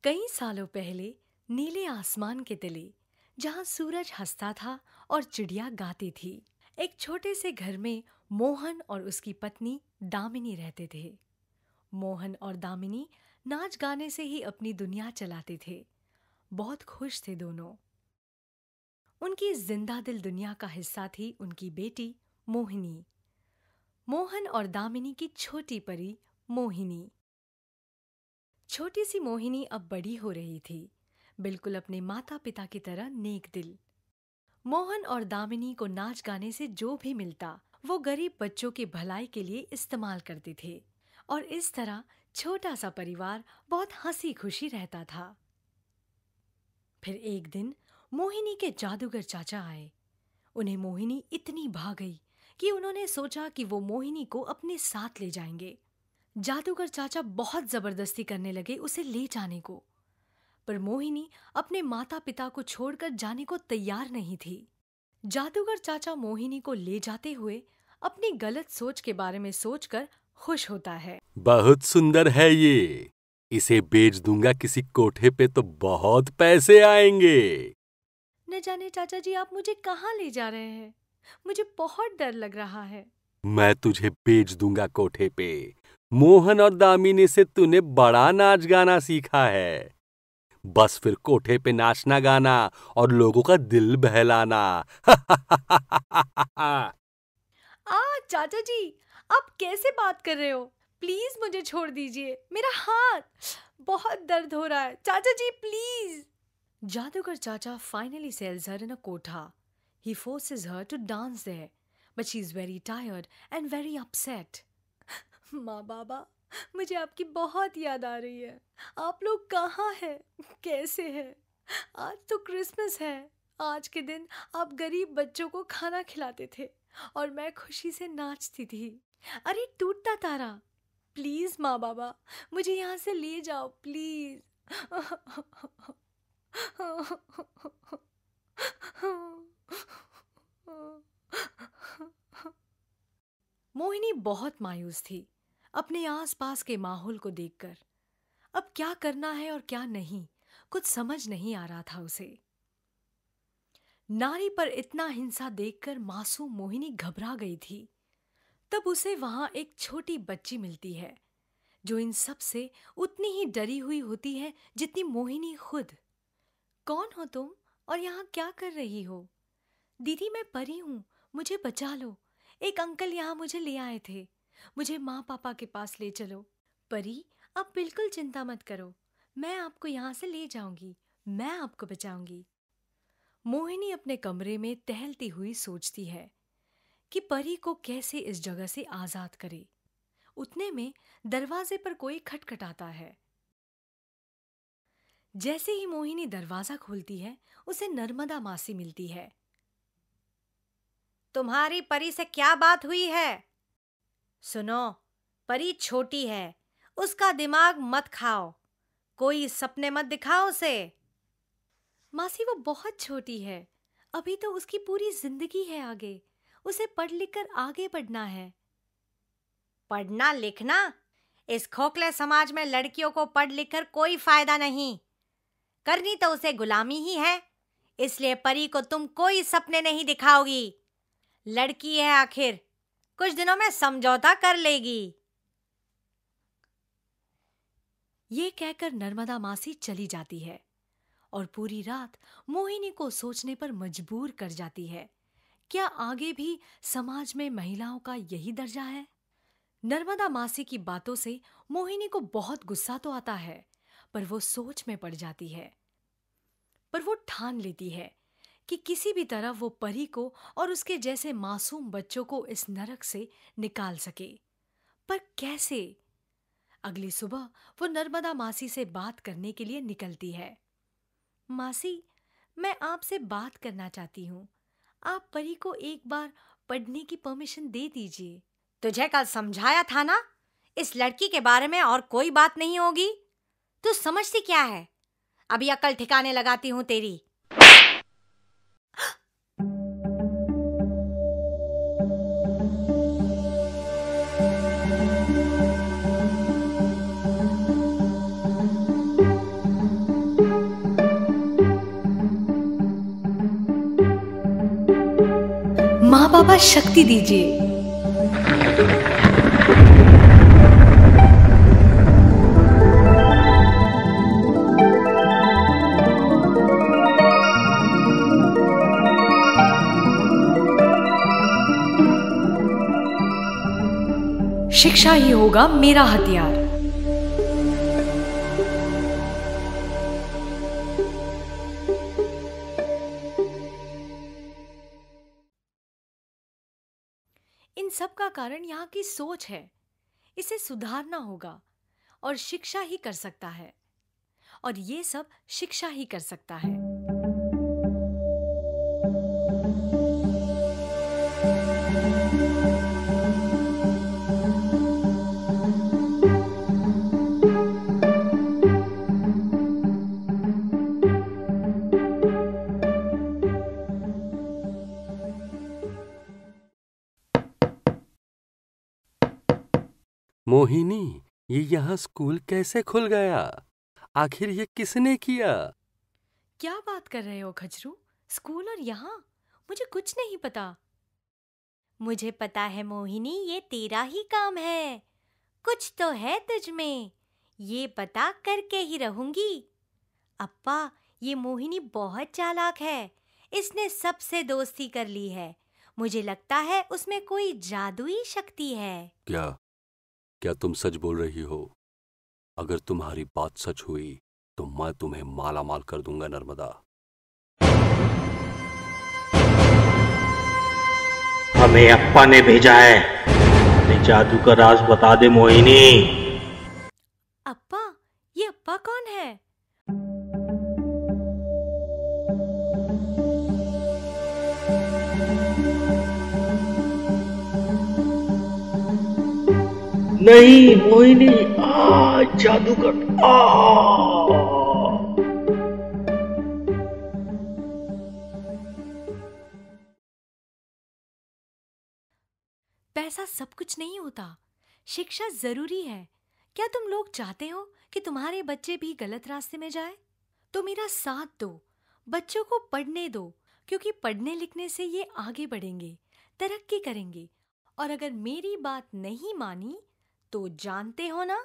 कई सालों पहले नीले आसमान के तले, जहाँ सूरज हंसता था और चिड़िया गाती थी, एक छोटे से घर में मोहन और उसकी पत्नी दामिनी रहते थे। मोहन और दामिनी नाच गाने से ही अपनी दुनिया चलाते थे। बहुत खुश थे दोनों। उनकी जिंदा दिल दुनिया का हिस्सा थी उनकी बेटी मोहिनी। मोहन और दामिनी की छोटी परी मोहिनी। छोटी सी मोहिनी अब बड़ी हो रही थी, बिल्कुल अपने माता पिता की तरह नेक दिल। मोहन और दामिनी को नाच गाने से जो भी मिलता वो गरीब बच्चों की भलाई के लिए इस्तेमाल करते थे, और इस तरह छोटा सा परिवार बहुत हंसी खुशी रहता था। फिर एक दिन मोहिनी के जादूगर चाचा आए। उन्हें मोहिनी इतनी भा गई कि उन्होंने सोचा कि वो मोहिनी को अपने साथ ले जाएंगे। जादूगर चाचा बहुत जबरदस्ती करने लगे उसे ले जाने को, पर मोहिनी अपने माता पिता को छोड़कर जाने को तैयार नहीं थी। जादूगर चाचा मोहिनी को ले जाते हुए अपनी गलत सोच के बारे में सोचकर खुश होता है। बहुत सुंदर है ये। इसे बेच दूंगा किसी कोठे पे तो बहुत पैसे आएंगे। न जाने चाचा जी आप मुझे कहाँ ले जा रहे हैं? मुझे बहुत डर लग रहा है। मैं तुझे बेच दूंगा कोठे पे। मोहन और दामिनी से तूने बड़ा नाच गाना सीखा है। बस फिर कोठे पे नाचना गाना और लोगों का दिल बहलाना। चाचा जी, आप कैसे बात कर रहे हो? प्लीज मुझे छोड़ दीजिए, मेरा हाथ बहुत दर्द हो रहा है। चाचा जी प्लीज। जादूगर चाचा finally sells her in a kotha. He forces her to dance there, but she's very tired and very upset. माँ बाबा, मुझे आपकी बहुत याद आ रही है। आप लोग कहाँ हैं? कैसे हैं? आज तो क्रिसमस है। आज के दिन आप गरीब बच्चों को खाना खिलाते थे और मैं खुशी से नाचती थी। अरे टूटता तारा, प्लीज माँ बाबा, मुझे यहाँ से ले जाओ प्लीज। मोहिनी बहुत मायूस थी अपने आसपास के माहौल को देखकर। अब क्या करना है और क्या नहीं, कुछ समझ नहीं आ रहा था उसे। नारी पर इतना हिंसा देखकर मासूम मोहिनी घबरा गई थी। तब उसे वहां एक छोटी बच्ची मिलती है जो इन सब से उतनी ही डरी हुई होती है जितनी मोहिनी खुद। कौन हो तुम और यहाँ क्या कर रही हो? दीदी मैं परी हूँ, मुझे बचा लो। एक अंकल यहाँ मुझे ले आए थे, मुझे माँ पापा के पास ले चलो। परी, आप बिल्कुल चिंता मत करो, मैं आपको यहाँ से ले जाऊंगी, मैं आपको बचाऊंगी। मोहिनी अपने कमरे में टहलती हुई सोचती है कि परी को कैसे इस जगह से आजाद करे। उतने में दरवाजे पर कोई खटखटाता है। जैसे ही मोहिनी दरवाजा खोलती है उसे नर्मदा मासी मिलती है। तुम्हारी परी से क्या बात हुई है? सुनो, परी छोटी है, उसका दिमाग मत खाओ, कोई सपने मत दिखाओ उसे। मासी वो बहुत छोटी है, अभी तो उसकी पूरी जिंदगी है आगे, उसे पढ़ लिख कर आगे बढ़ना है। पढ़ना लिखना? इस खोखले समाज में लड़कियों को पढ़ लिख कर कोई फायदा नहीं, करनी तो उसे गुलामी ही है। इसलिए परी को तुम कोई सपने नहीं दिखाओगी। लड़की है आखिर, कुछ दिनों में समझौता कर लेगी। ये कहकर नर्मदा मासी चली जाती है और पूरी रात मोहिनी को सोचने पर मजबूर कर जाती है। क्या आगे भी समाज में महिलाओं का यही दर्जा है? नर्मदा मासी की बातों से मोहिनी को बहुत गुस्सा तो आता है, पर वो सोच में पड़ जाती है। पर वो ठान लेती है कि किसी भी तरह वो परी को और उसके जैसे मासूम बच्चों को इस नरक से निकाल सके। पर कैसे? अगली सुबह वो नर्मदा मासी से बात करने के लिए निकलती है। मासी, मैं आपसे बात करना चाहती हूँ। आप परी को एक बार पढ़ने की परमिशन दे दीजिए। तुझे कल समझाया था ना, इस लड़की के बारे में और कोई बात नहीं होगी। तू समझती क्या है? अभी अकल ठिकाने लगाती हूँ तेरी। माँ बाबा शक्ति दीजिए। शिक्षा ही होगा मेरा हथियार। इन सब का कारण यहाँ की सोच है। इसे सुधारना होगा और शिक्षा ही कर सकता है। और ये सब शिक्षा ही कर सकता है। मोहिनी, ये यहाँ स्कूल कैसे खुल गया? आखिर ये किसने किया? क्या बात कर रहे हो खजरू? स्कूल और यहाँ? मुझे कुछ नहीं पता। मुझे पता है मोहिनी, ये तेरा ही काम है। कुछ तो है तुझ में, ये पता करके ही रहूंगी। अप्पा, ये मोहिनी बहुत चालाक है। इसने सबसे दोस्ती कर ली है। मुझे लगता है उसमें कोई जादुई शक्ति है। क्या तुम सच बोल रही हो? अगर तुम्हारी बात सच हुई तो मैं तुम्हें माला माल कर दूंगा नर्मदा। हमें अप्पा ने भेजा है। अपने जादू का राज बता दे मोहिनी। अप्पा? ये अप्पा कौन है? नहीं मोहिनी, जादूगर। पैसा सब कुछ नहीं होता। शिक्षा जरूरी है। क्या तुम लोग चाहते हो कि तुम्हारे बच्चे भी गलत रास्ते में जाए? तो मेरा साथ दो, बच्चों को पढ़ने दो, क्योंकि पढ़ने लिखने से ये आगे बढ़ेंगे, तरक्की करेंगे। और अगर मेरी बात नहीं मानी तो जानते हो ना,